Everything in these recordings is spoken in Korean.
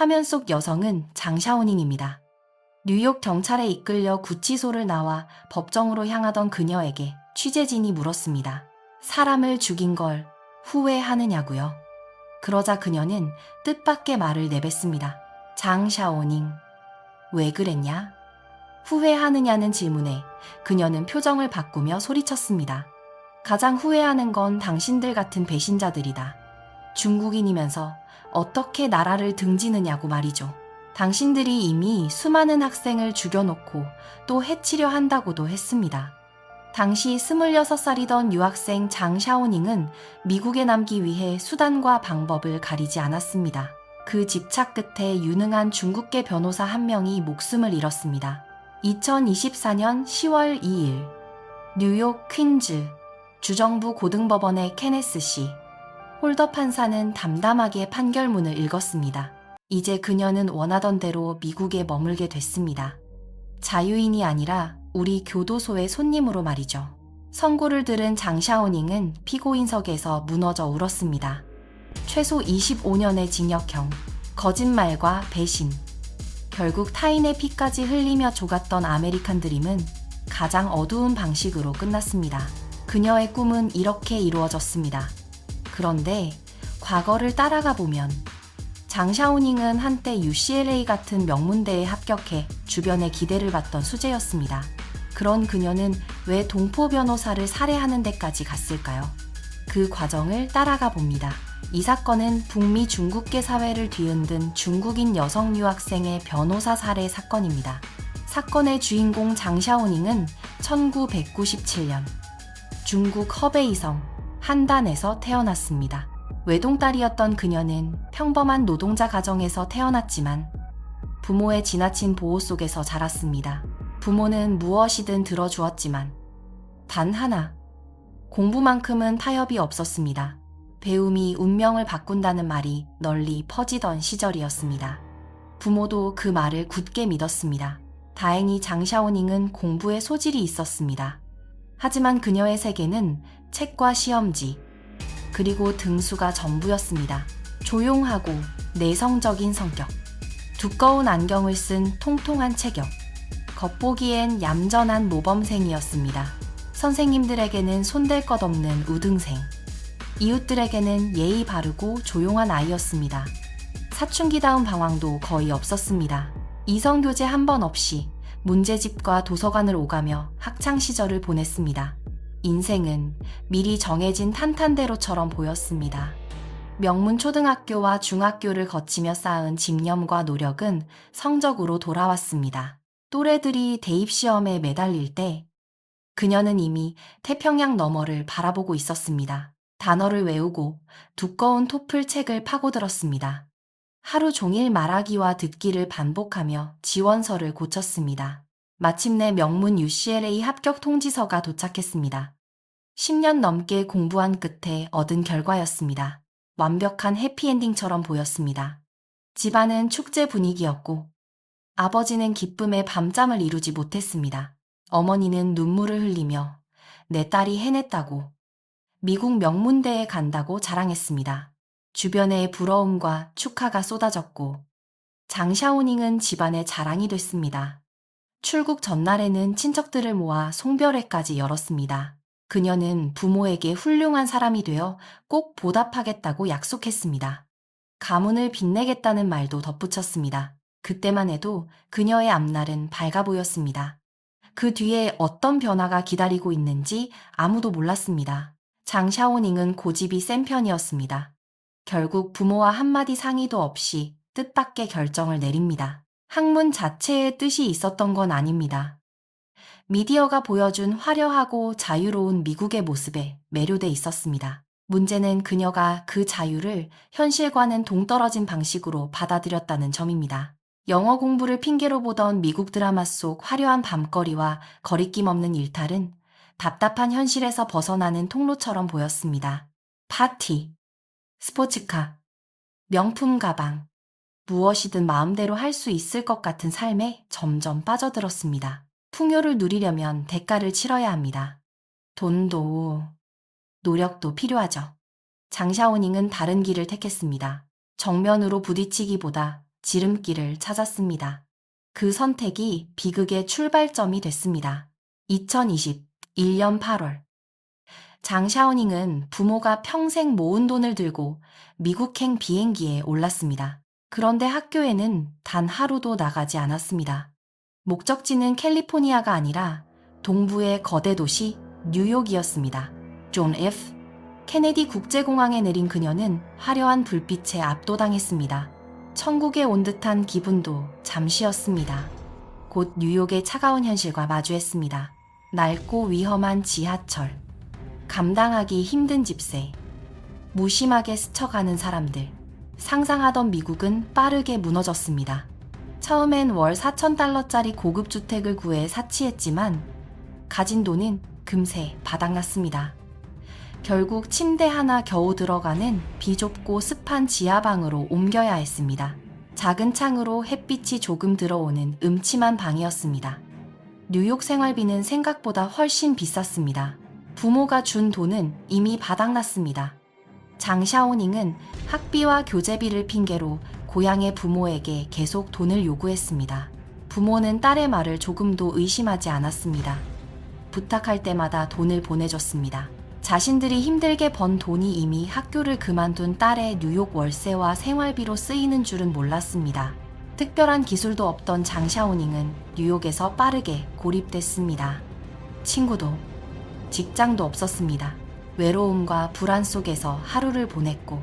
화면 속 여성은 장샤오닝입니다. 뉴욕 경찰에 이끌려 구치소를 나와 법정으로 향하던 그녀에게 취재진이 물었습니다. 사람을 죽인 걸 후회하느냐고요. 그러자 그녀는 뜻밖의 말을 내뱉습니다. 장샤오닝, 왜 그랬냐? 후회하느냐는 질문에 그녀는 표정을 바꾸며 소리쳤습니다. 가장 후회하는 건 당신들 같은 배신자들이다. 중국인이면서 어떻게 나라를 등지느냐고 말이죠. 당신들이 이미 수많은 학생을 죽여놓고 또 해치려 한다고도 했습니다. 당시 26살이던 유학생 장샤오닝은 미국에 남기 위해 수단과 방법을 가리지 않았습니다. 그 집착 끝에 유능한 중국계 변호사 한 명이 목숨을 잃었습니다. 2024년 10월 2일 뉴욕 퀸즈 주정부 고등법원의 케네스 씨 홀더 판사는 담담하게 판결문을 읽었습니다. 이제 그녀는 원하던 대로 미국에 머물게 됐습니다. 자유인이 아니라 우리 교도소의 손님으로 말이죠. 선고를 들은 장샤오닝은 피고인석에서 무너져 울었습니다. 최소 25년의 징역형, 거짓말과 배신. 결국 타인의 피까지 흘리며 조갔던 아메리칸 드림은 가장 어두운 방식으로 끝났습니다. 그녀의 꿈은 이렇게 이루어졌습니다. 그런데 과거를 따라가 보면 장샤오닝은 한때 UCLA 같은 명문대에 합격해 주변의 기대를 받던 수재였습니다. 그런 그녀는 왜 동포 변호사를 살해하는 데까지 갔을까요? 그 과정을 따라가 봅니다. 이 사건은 북미 중국계 사회를 뒤흔든 중국인 여성 유학생의 변호사 살해 사건입니다. 사건의 주인공 장샤오닝은 1997년 중국 허베이성 한단에서 태어났습니다. 외동딸이었던 그녀는 평범한 노동자 가정에서 태어났지만 부모의 지나친 보호 속에서 자랐습니다. 부모는 무엇이든 들어주었지만 단 하나, 공부만큼은 타협이 없었습니다. 배움이 운명을 바꾼다는 말이 널리 퍼지던 시절이었습니다. 부모도 그 말을 굳게 믿었습니다. 다행히 장샤오닝은 공부에 소질이 있었습니다. 하지만 그녀의 세계는 책과 시험지, 그리고 등수가 전부였습니다. 조용하고 내성적인 성격, 두꺼운 안경을 쓴 통통한 체격, 겉보기엔 얌전한 모범생이었습니다. 선생님들에게는 손댈 것 없는 우등생, 이웃들에게는 예의 바르고 조용한 아이였습니다. 사춘기다운 방황도 거의 없었습니다. 이성교제 한 번 없이 문제집과 도서관을 오가며 학창시절을 보냈습니다. 인생은 미리 정해진 탄탄대로처럼 보였습니다. 명문 초등학교와 중학교를 거치며 쌓은 집념과 노력은 성적으로 돌아왔습니다. 또래들이 대입시험에 매달릴 때 그녀는 이미 태평양 너머를 바라보고 있었습니다. 단어를 외우고 두꺼운 토플 책을 파고들었습니다. 하루 종일 말하기와 듣기를 반복하며 지원서를 고쳤습니다. 마침내 명문 UCLA 합격 통지서가 도착했습니다. 10년 넘게 공부한 끝에 얻은 결과였습니다. 완벽한 해피엔딩처럼 보였습니다. 집안은 축제 분위기였고 아버지는 기쁨에 밤잠을 이루지 못했습니다. 어머니는 눈물을 흘리며 내 딸이 해냈다고 미국 명문대에 간다고 자랑했습니다. 주변에 부러움과 축하가 쏟아졌고 장샤오닝은 집안의 자랑이 됐습니다. 출국 전날에는 친척들을 모아 송별회까지 열었습니다. 그녀는 부모에게 훌륭한 사람이 되어 꼭 보답하겠다고 약속했습니다. 가문을 빛내겠다는 말도 덧붙였습니다. 그때만 해도 그녀의 앞날은 밝아 보였습니다. 그 뒤에 어떤 변화가 기다리고 있는지 아무도 몰랐습니다. 장샤오닝은 고집이 센 편이었습니다. 결국 부모와 한마디 상의도 없이 뜻밖의 결정을 내립니다. 학문 자체에 뜻이 있었던 건 아닙니다. 미디어가 보여준 화려하고 자유로운 미국의 모습에 매료돼 있었습니다. 문제는 그녀가 그 자유를 현실과는 동떨어진 방식으로 받아들였다는 점입니다. 영어 공부를 핑계로 보던 미국 드라마 속 화려한 밤거리와 거리낌 없는 일탈은 답답한 현실에서 벗어나는 통로처럼 보였습니다. 파티, 스포츠카, 명품 가방, 무엇이든 마음대로 할 수 있을 것 같은 삶에 점점 빠져들었습니다. 풍요를 누리려면 대가를 치러야 합니다. 돈도, 노력도 필요하죠. 장샤오닝은 다른 길을 택했습니다. 정면으로 부딪히기보다 지름길을 찾았습니다. 그 선택이 비극의 출발점이 됐습니다. 2021년 8월. 장 샤오닝은 부모가 평생 모은 돈을 들고 미국행 비행기에 올랐습니다. 그런데 학교에는 단 하루도 나가지 않았습니다. 목적지는 캘리포니아가 아니라 동부의 거대 도시 뉴욕이었습니다. 존 F. 케네디 국제공항에 내린 그녀는 화려한 불빛에 압도당했습니다. 천국에 온 듯한 기분도 잠시였습니다. 곧 뉴욕의 차가운 현실과 마주했습니다. 낡고 위험한 지하철, 감당하기 힘든 집세, 무심하게 스쳐가는 사람들. 상상하던 미국은 빠르게 무너졌습니다. 처음엔 월 4,000달러짜리 고급 주택을 구해 사치했지만 가진 돈은 금세 바닥났습니다. 결국 침대 하나 겨우 들어가는 비좁고 습한 지하방으로 옮겨야 했습니다. 작은 창으로 햇빛이 조금 들어오는 음침한 방이었습니다. 뉴욕 생활비는 생각보다 훨씬 비쌌습니다. 부모가 준 돈은 이미 바닥났습니다. 장 샤오닝은 학비와 교재비를 핑계로 고향의 부모에게 계속 돈을 요구했습니다. 부모는 딸의 말을 조금도 의심하지 않았습니다. 부탁할 때마다 돈을 보내줬습니다. 자신들이 힘들게 번 돈이 이미 학교를 그만둔 딸의 뉴욕 월세와 생활비로 쓰이는 줄은 몰랐습니다. 특별한 기술도 없던 장 샤오닝은 뉴욕에서 빠르게 고립됐습니다. 친구도, 직장도 없었습니다. 외로움과 불안 속에서 하루를 보냈고,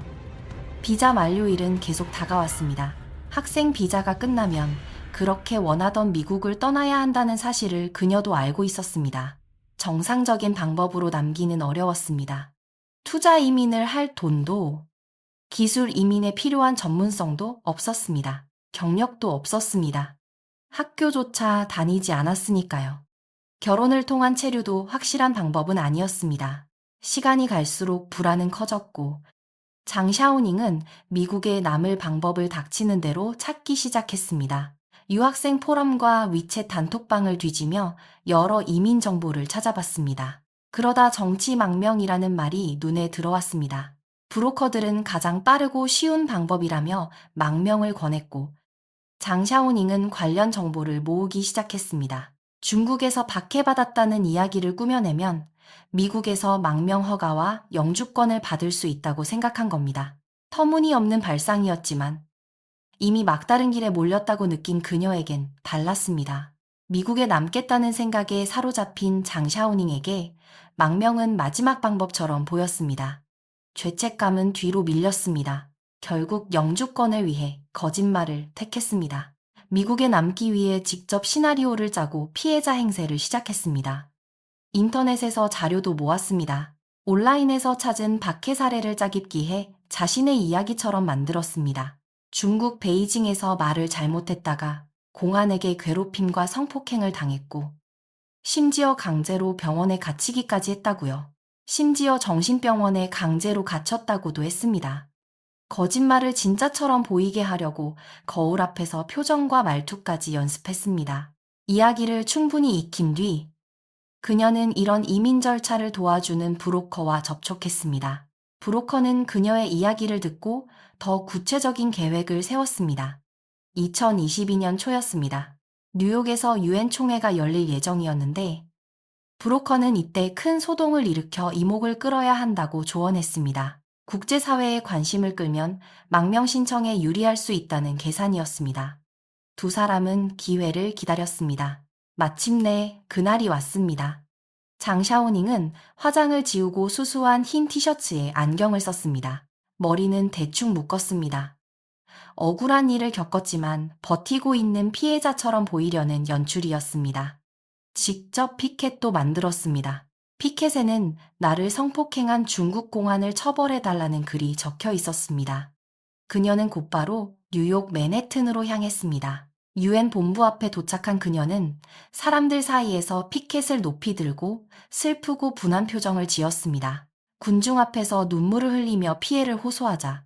비자 만료일은 계속 다가왔습니다. 학생 비자가 끝나면 그렇게 원하던 미국을 떠나야 한다는 사실을 그녀도 알고 있었습니다. 정상적인 방법으로 남기는 어려웠습니다. 투자 이민을 할 돈도, 기술 이민에 필요한 전문성도 없었습니다. 경력도 없었습니다. 학교조차 다니지 않았으니까요. 결혼을 통한 체류도 확실한 방법은 아니었습니다. 시간이 갈수록 불안은 커졌고, 장 샤오닝은 미국에 남을 방법을 닥치는 대로 찾기 시작했습니다. 유학생 포럼과 위챗 단톡방을 뒤지며 여러 이민 정보를 찾아봤습니다. 그러다 정치망명이라는 말이 눈에 들어왔습니다. 브로커들은 가장 빠르고 쉬운 방법이라며 망명을 권했고, 장 샤오닝은 관련 정보를 모으기 시작했습니다. 중국에서 박해받았다는 이야기를 꾸며내면 미국에서 망명 허가와 영주권을 받을 수 있다고 생각한 겁니다. 터무니없는 발상이었지만 이미 막다른 길에 몰렸다고 느낀 그녀에겐 달랐습니다. 미국에 남겠다는 생각에 사로잡힌 장 샤오닝에게 망명은 마지막 방법처럼 보였습니다. 죄책감은 뒤로 밀렸습니다. 결국 영주권을 위해 거짓말을 택했습니다. 미국에 남기 위해 직접 시나리오를 짜고 피해자 행세를 시작했습니다. 인터넷에서 자료도 모았습니다. 온라인에서 찾은 박해 사례를 짜깁기해 자신의 이야기처럼 만들었습니다. 중국 베이징에서 말을 잘못했다가 공안에게 괴롭힘과 성폭행을 당했고, 심지어 강제로 병원에 갇히기까지 했다고요. 심지어 정신병원에 강제로 갇혔다고도 했습니다. 거짓말을 진짜처럼 보이게 하려고 거울 앞에서 표정과 말투까지 연습했습니다. 이야기를 충분히 익힌 뒤 그녀는 이런 이민 절차를 도와주는 브로커와 접촉했습니다. 브로커는 그녀의 이야기를 듣고 더 구체적인 계획을 세웠습니다. 2022년 초였습니다. 뉴욕에서 유엔 총회가 열릴 예정이었는데 브로커는 이때 큰 소동을 일으켜 이목을 끌어야 한다고 조언했습니다. 국제사회의 관심을 끌면 망명 신청에 유리할 수 있다는 계산이었습니다. 두 사람은 기회를 기다렸습니다. 마침내 그날이 왔습니다. 장 샤오닝은 화장을 지우고 수수한 흰 티셔츠에 안경을 썼습니다. 머리는 대충 묶었습니다. 억울한 일을 겪었지만 버티고 있는 피해자처럼 보이려는 연출이었습니다. 직접 피켓도 만들었습니다. 피켓에는 나를 성폭행한 중국 공안을 처벌해달라는 글이 적혀 있었습니다. 그녀는 곧바로 뉴욕 맨해튼으로 향했습니다. 유엔 본부 앞에 도착한 그녀는 사람들 사이에서 피켓을 높이 들고 슬프고 분한 표정을 지었습니다. 군중 앞에서 눈물을 흘리며 피해를 호소하자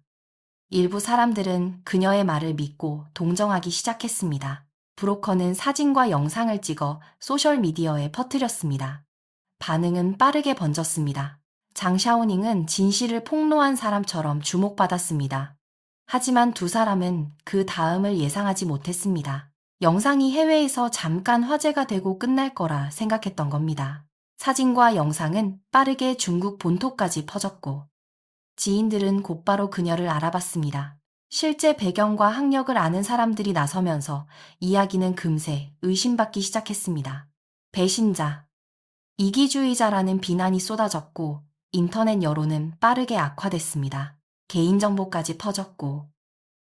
일부 사람들은 그녀의 말을 믿고 동정하기 시작했습니다. 브로커는 사진과 영상을 찍어 소셜미디어에 퍼뜨렸습니다. 반응은 빠르게 번졌습니다. 장 샤오닝은 진실을 폭로한 사람처럼 주목받았습니다. 하지만 두 사람은 그 다음을 예상하지 못했습니다. 영상이 해외에서 잠깐 화제가 되고 끝날 거라 생각했던 겁니다. 사진과 영상은 빠르게 중국 본토까지 퍼졌고 지인들은 곧바로 그녀를 알아봤습니다. 실제 배경과 학력을 아는 사람들이 나서면서 이야기는 금세 의심받기 시작했습니다. 배신자, 이기주의자라는 비난이 쏟아졌고 인터넷 여론은 빠르게 악화됐습니다. 개인정보까지 퍼졌고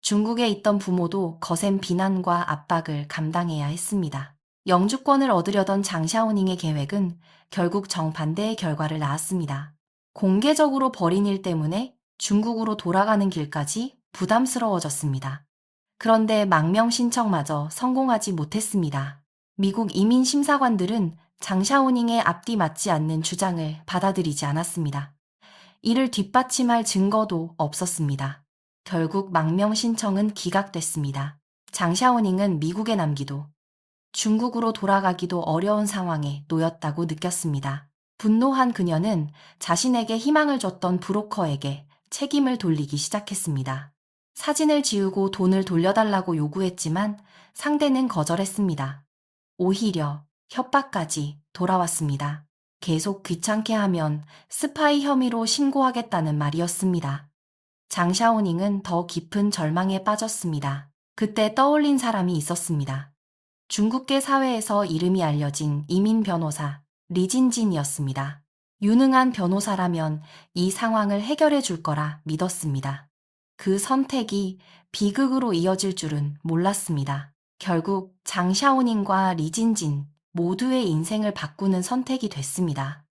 중국에 있던 부모도 거센 비난과 압박을 감당해야 했습니다. 영주권을 얻으려던 장샤오닝의 계획은 결국 정반대의 결과를 낳았습니다. 공개적으로 벌인 일 때문에 중국으로 돌아가는 길까지 부담스러워졌습니다. 그런데 망명 신청마저 성공하지 못했습니다. 미국 이민 심사관들은 장샤오닝의 앞뒤 맞지 않는 주장을 받아들이지 않았습니다. 이를 뒷받침할 증거도 없었습니다. 결국 망명 신청은 기각됐습니다. 장샤오닝은 미국에 남기도 중국으로 돌아가기도 어려운 상황에 놓였다고 느꼈습니다. 분노한 그녀는 자신에게 희망을 줬던 브로커에게 책임을 돌리기 시작했습니다. 사진을 지우고 돈을 돌려달라고 요구했지만 상대는 거절했습니다. 오히려 협박까지 돌아왔습니다. 계속 귀찮게 하면 스파이 혐의로 신고하겠다는 말이었습니다. 장샤오닝은 더 깊은 절망에 빠졌습니다. 그때 떠올린 사람이 있었습니다. 중국계 사회에서 이름이 알려진 이민 변호사 리진진이었습니다. 유능한 변호사라면 이 상황을 해결해 줄 거라 믿었습니다. 그 선택이 비극으로 이어질 줄은 몰랐습니다. 결국 장샤오닝과 리진진 모두의 인생을 바꾸는 선택이 됐습니다.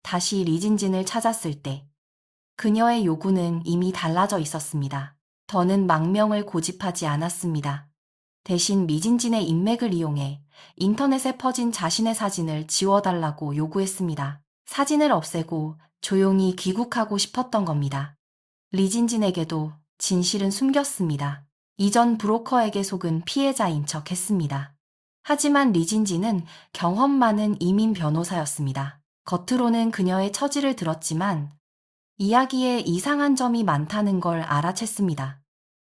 다시 리진진을 찾았을 때 그녀의 요구는 이미 달라져 있었습니다. 더는 망명을 고집하지 않았습니다. 대신 리진진의 인맥을 이용해 인터넷에 퍼진 자신의 사진을 지워달라고 요구했습니다. 사진을 없애고 조용히 귀국하고 싶었던 겁니다. 리진진에게도 진실은 숨겼습니다. 이전 브로커에게 속은 피해자인 척 했습니다. 하지만 리진진은 경험 많은 이민 변호사였습니다. 겉으로는 그녀의 처지를 들었지만 이야기에 이상한 점이 많다는 걸 알아챘습니다.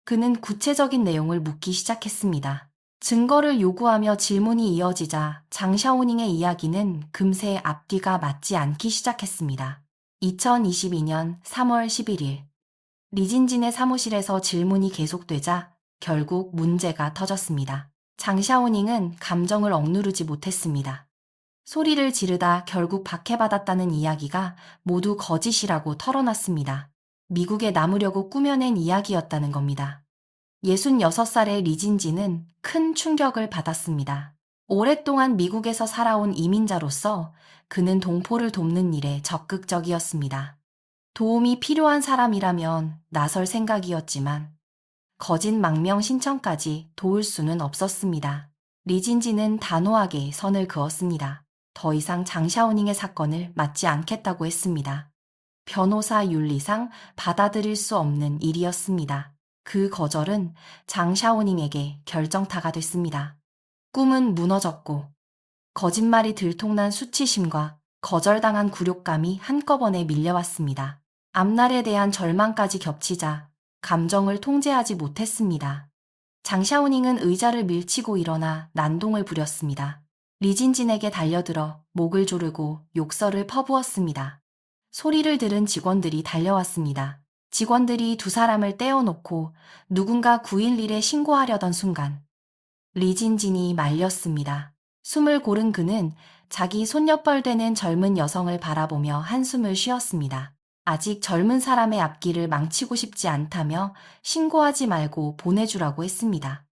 그는 구체적인 내용을 묻기 시작했습니다. 증거를 요구하며 질문이 이어지자 장샤오닝의 이야기는 금세 앞뒤가 맞지 않기 시작했습니다. 2022년 3월 11일 리진진의 사무실에서 질문이 계속되자 결국 문제가 터졌습니다. 장샤오닝은 감정을 억누르지 못했습니다. 소리를 지르다 결국 박해받았다는 이야기가 모두 거짓이라고 털어놨습니다. 미국에 남으려고 꾸며낸 이야기였다는 겁니다. 66살의 리진지는 큰 충격을 받았습니다. 오랫동안 미국에서 살아온 이민자로서 그는 동포를 돕는 일에 적극적이었습니다. 도움이 필요한 사람이라면 나설 생각이었지만 거짓 망명 신청까지 도울 수는 없었습니다. 리진지는 단호하게 선을 그었습니다. 더 이상 장샤오닝의 사건을 맡지 않겠다고 했습니다. 변호사 윤리상 받아들일 수 없는 일이었습니다. 그 거절은 장샤오닝에게 결정타가 됐습니다. 꿈은 무너졌고 거짓말이 들통난 수치심과 거절당한 굴욕감이 한꺼번에 밀려왔습니다. 앞날에 대한 절망까지 겹치자 감정을 통제하지 못했습니다. 장샤오닝은 의자를 밀치고 일어나 난동을 부렸습니다. 리진진에게 달려들어 목을 조르고 욕설을 퍼부었습니다. 소리를 들은 직원들이 달려왔습니다. 직원들이 두 사람을 떼어놓고 누군가 911에 신고하려던 순간 리진진이 말렸습니다. 숨을 고른 그는 자기 손녀뻘 되는 젊은 여성을 바라보며 한숨을 쉬었습니다. 아직 젊은 사람의 앞길을 망치고 싶지 않다며 신고하지 말고 보내주라고 했습니다.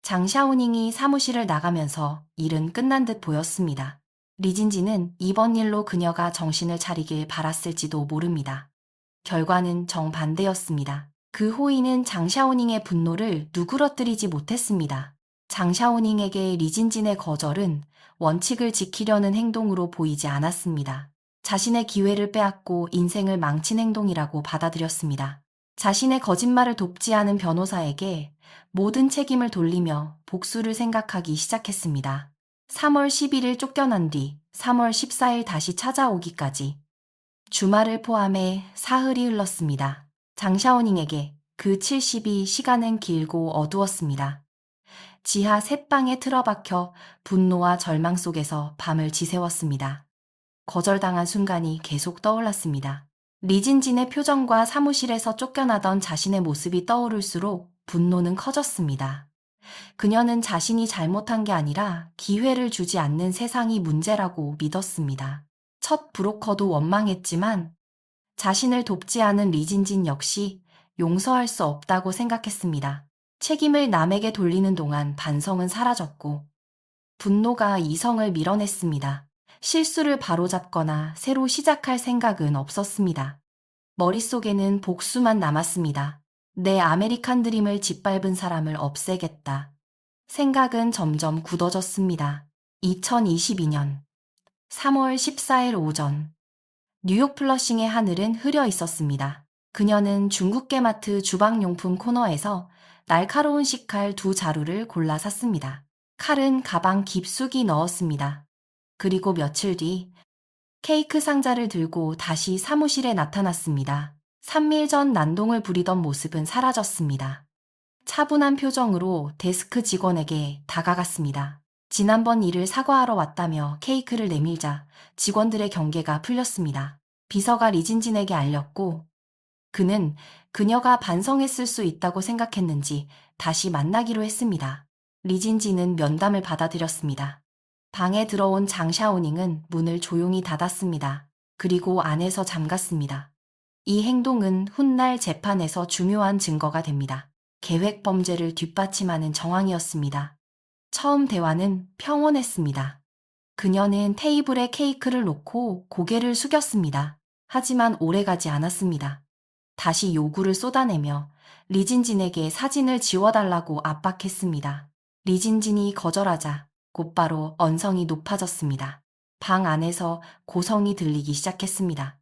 장샤오닝이 사무실을 나가면서 일은 끝난 듯 보였습니다. 리진지는 이번 일로 그녀가 정신을 차리길 바랐을지도 모릅니다. 결과는 정반대였습니다. 그 호의는 장샤오닝의 분노를 누그러뜨리지 못했습니다. 장샤오닝에게 리진진의 거절은 원칙을 지키려는 행동으로 보이지 않았습니다. 자신의 기회를 빼앗고 인생을 망친 행동이라고 받아들였습니다. 자신의 거짓말을 돕지 않은 변호사에게 모든 책임을 돌리며 복수를 생각하기 시작했습니다. 3월 11일 쫓겨난 뒤 3월 14일 다시 찾아오기까지 주말을 포함해 사흘이 흘렀습니다. 장샤오닝에게 그 72시간은 길고 어두웠습니다. 지하 셋방에 틀어박혀 분노와 절망 속에서 밤을 지새웠습니다. 거절당한 순간이 계속 떠올랐습니다. 리진진의 표정과 사무실에서 쫓겨나던 자신의 모습이 떠오를수록 분노는 커졌습니다. 그녀는 자신이 잘못한 게 아니라 기회를 주지 않는 세상이 문제라고 믿었습니다. 첫 브로커도 원망했지만 자신을 돕지 않은 리진진 역시 용서할 수 없다고 생각했습니다. 책임을 남에게 돌리는 동안 반성은 사라졌고 분노가 이성을 밀어냈습니다. 실수를 바로잡거나 새로 시작할 생각은 없었습니다. 머릿속에는 복수만 남았습니다. 내 아메리칸 드림을 짓밟은 사람을 없애겠다. 생각은 점점 굳어졌습니다. 2022년 3월 14일 오전 뉴욕 플러싱의 하늘은 흐려 있었습니다. 그녀는 중국계마트 주방용품 코너에서 날카로운 식칼 2자루를 골라 샀습니다. 칼은 가방 깊숙이 넣었습니다. 그리고 며칠 뒤 케이크 상자를 들고 다시 사무실에 나타났습니다. 3일 전 난동을 부리던 모습은 사라졌습니다. 차분한 표정으로 데스크 직원에게 다가갔습니다. 지난번 일을 사과하러 왔다며 케이크를 내밀자 직원들의 경계가 풀렸습니다. 비서가 리진진에게 알렸고 그는 그녀가 반성했을 수 있다고 생각했는지 다시 만나기로 했습니다. 리진진은 면담을 받아들였습니다. 방에 들어온 장샤오닝은 문을 조용히 닫았습니다. 그리고 안에서 잠갔습니다. 이 행동은 훗날 재판에서 중요한 증거가 됩니다. 계획 범죄를 뒷받침하는 정황이었습니다. 처음 대화는 평온했습니다. 그녀는 테이블에 케이크를 놓고 고개를 숙였습니다. 하지만 오래가지 않았습니다. 다시 요구를 쏟아내며 리진진에게 사진을 지워달라고 압박했습니다. 리진진이 거절하자 곧바로 언성이 높아졌습니다. 방 안에서 고성이 들리기 시작했습니다.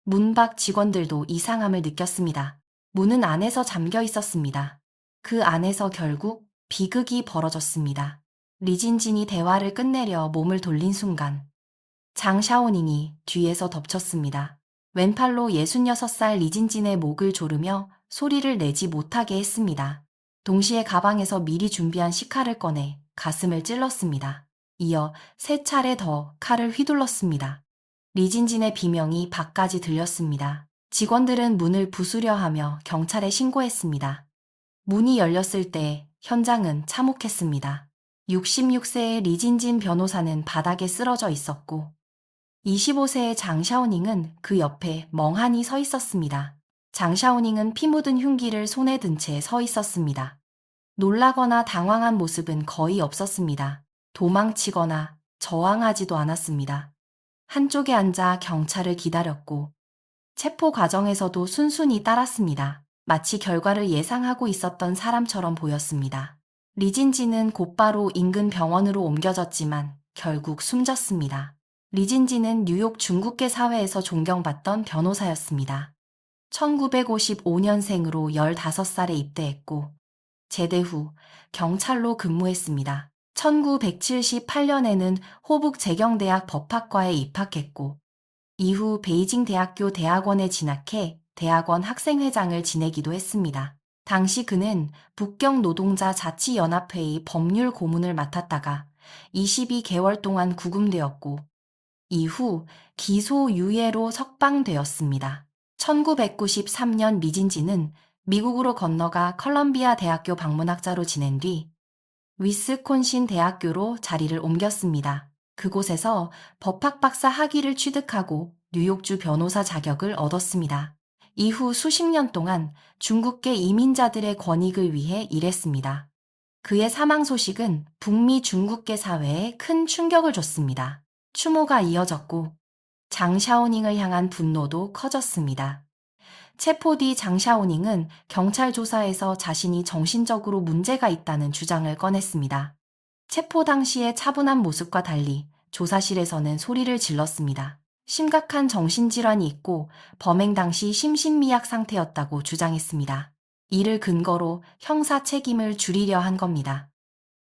문 밖 직원들도 이상함을 느꼈습니다. 문은 안에서 잠겨 있었습니다. 그 안에서 결국 비극이 벌어졌습니다. 리진진이 대화를 끝내려 몸을 돌린 순간 장샤오닝이 뒤에서 덮쳤습니다. 왼팔로 66살 리진진의 목을 조르며 소리를 내지 못하게 했습니다. 동시에 가방에서 미리 준비한 식칼을 꺼내 가슴을 찔렀습니다. 이어 3차례 더 칼을 휘둘렀습니다. 리진진의 비명이 밖까지 들렸습니다. 직원들은 문을 부수려 하며 경찰에 신고했습니다. 문이 열렸을 때 현장은 참혹했습니다. 66세의 리진진 변호사는 바닥에 쓰러져 있었고 25세의 장샤오닝은 그 옆에 멍하니 서 있었습니다. 장샤오닝은 피 묻은 흉기를 손에 든 채 서 있었습니다. 놀라거나 당황한 모습은 거의 없었습니다. 도망치거나 저항하지도 않았습니다. 한쪽에 앉아 경찰을 기다렸고 체포 과정에서도 순순히 따랐습니다. 마치 결과를 예상하고 있었던 사람처럼 보였습니다. 리진진은 곧바로 인근 병원으로 옮겨졌지만 결국 숨졌습니다. 리진진은 뉴욕 중국계 사회에서 존경받던 변호사였습니다. 1955년생으로 15살에 입대했고 제대 후 경찰로 근무했습니다. 1978년에는 호북 재경대학 법학과에 입학했고 이후 베이징 대학교 대학원에 진학해 대학원 학생회장을 지내기도 했습니다. 당시 그는 북경 노동자 자치연합회의 법률 고문을 맡았다가 22개월 동안 구금되었고 이후 기소유예로 석방되었습니다. 1993년 리진진은 미국으로 건너가 컬럼비아 대학교 방문학자로 지낸 뒤 위스콘신 대학교로 자리를 옮겼습니다. 그곳에서 법학 박사 학위를 취득하고 뉴욕주 변호사 자격을 얻었습니다. 이후 수십 년 동안 중국계 이민자들의 권익을 위해 일했습니다. 그의 사망 소식은 북미 중국계 사회에 큰 충격을 줬습니다. 추모가 이어졌고 장샤오닝을 향한 분노도 커졌습니다. 체포 뒤 장샤오닝은 경찰 조사에서 자신이 정신적으로 문제가 있다는 주장을 꺼냈습니다. 체포 당시의 차분한 모습과 달리 조사실에서는 소리를 질렀습니다. 심각한 정신질환이 있고 범행 당시 심신미약 상태였다고 주장했습니다. 이를 근거로 형사 책임을 줄이려 한 겁니다.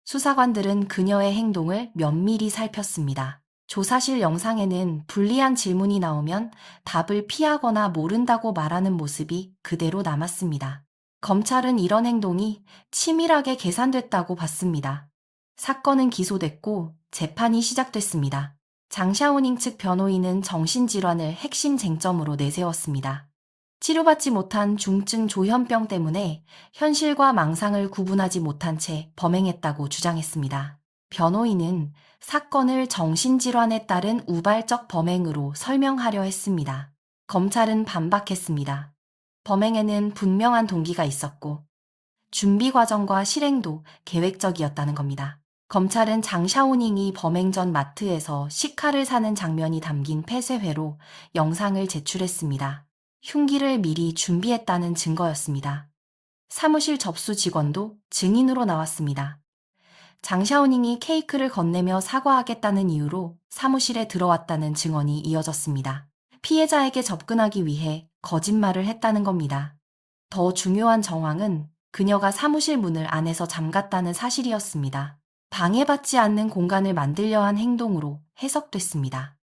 수사관들은 그녀의 행동을 면밀히 살폈습니다. 조사실 영상에는 불리한 질문이 나오면 답을 피하거나 모른다고 말하는 모습이 그대로 남았습니다. 검찰은 이런 행동이 치밀하게 계산됐다고 봤습니다. 사건은 기소됐고 재판이 시작됐습니다. 장샤오닝 측 변호인은 정신질환을 핵심 쟁점으로 내세웠습니다. 치료받지 못한 중증 조현병 때문에 현실과 망상을 구분하지 못한 채 범행했다고 주장했습니다. 변호인은 사건을 정신질환에 따른 우발적 범행으로 설명하려 했습니다. 검찰은 반박했습니다. 범행에는 분명한 동기가 있었고 준비 과정과 실행도 계획적이었다는 겁니다. 검찰은 장샤오닝이 범행 전 마트에서 식칼을 사는 장면이 담긴 폐쇄회로 영상을 제출했습니다. 흉기를 미리 준비했다는 증거였습니다. 사무실 접수 직원도 증인으로 나왔습니다. 장샤오닝이 케이크를 건네며 사과하겠다는 이유로 사무실에 들어왔다는 증언이 이어졌습니다. 피해자에게 접근하기 위해 거짓말을 했다는 겁니다. 더 중요한 정황은 그녀가 사무실 문을 안에서 잠갔다는 사실이었습니다. 방해받지 않는 공간을 만들려 한 행동으로 해석됐습니다.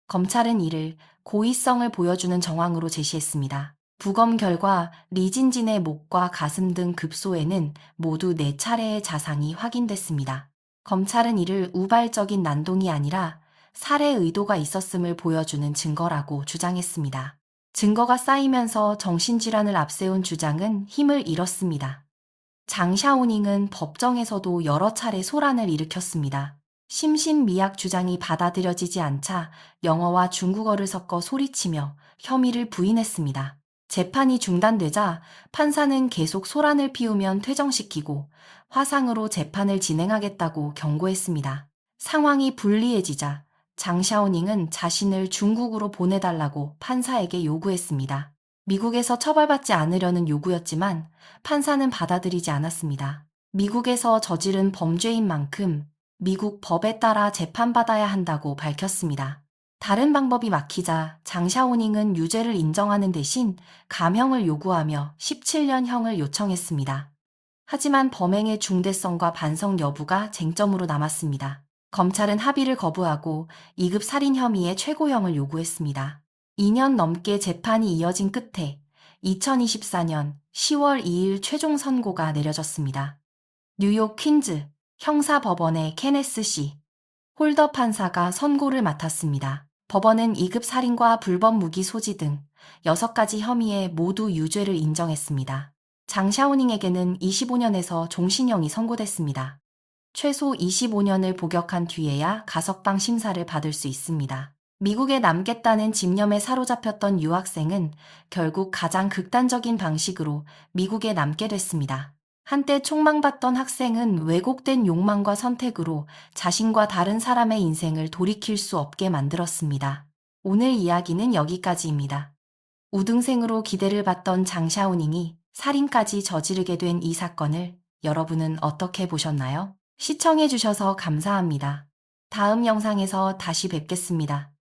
검찰은 이를 고의성을 보여주는 정황으로 제시했습니다. 부검 결과 리진진의 목과 가슴 등 급소에는 모두 4차례의 자상이 확인됐습니다. 검찰은 이를 우발적인 난동이 아니라 살해 의도가 있었음을 보여주는 증거라고 주장했습니다. 증거가 쌓이면서 정신질환을 앞세운 주장은 힘을 잃었습니다. 장샤오닝은 법정에서도 여러 차례 소란을 일으켰습니다. 심신미약 주장이 받아들여지지 않자 영어와 중국어를 섞어 소리치며 혐의를 부인했습니다. 재판이 중단되자 판사는 계속 소란을 피우면 퇴정시키고 화상으로 재판을 진행하겠다고 경고했습니다. 상황이 불리해지자 장샤오닝은 자신을 중국으로 보내달라고 판사에게 요구했습니다. 미국에서 처벌받지 않으려는 요구였지만 판사는 받아들이지 않았습니다. 미국에서 저지른 범죄인 만큼 미국 법에 따라 재판받아야 한다고 밝혔습니다. 다른 방법이 막히자 장샤오닝은 유죄를 인정하는 대신 감형을 요구하며 17년형을 요청했습니다. 하지만 범행의 중대성과 반성 여부가 쟁점으로 남았습니다. 검찰은 합의를 거부하고 2급 살인 혐의의 최고형을 요구했습니다. 2년 넘게 재판이 이어진 끝에 2024년 10월 2일 최종 선고가 내려졌습니다. 뉴욕 퀸즈 형사법원의 케네스 씨 홀더 판사가 선고를 맡았습니다. 법원은 2급 살인과 불법 무기 소지 등 6가지 혐의에 모두 유죄를 인정했습니다. 장샤오닝에게는 25년에서 종신형이 선고됐습니다. 최소 25년을 복역한 뒤에야 가석방 심사를 받을 수 있습니다. 미국에 남겠다는 집념에 사로잡혔던 유학생은 결국 가장 극단적인 방식으로 미국에 남게 됐습니다. 한때 촉망받던 학생은 왜곡된 욕망과 선택으로 자신과 다른 사람의 인생을 돌이킬 수 없게 만들었습니다. 오늘 이야기는 여기까지입니다. 우등생으로 기대를 받던 장샤오닝이 살인까지 저지르게 된 이 사건을 여러분은 어떻게 보셨나요? 시청해주셔서 감사합니다. 다음 영상에서 다시 뵙겠습니다.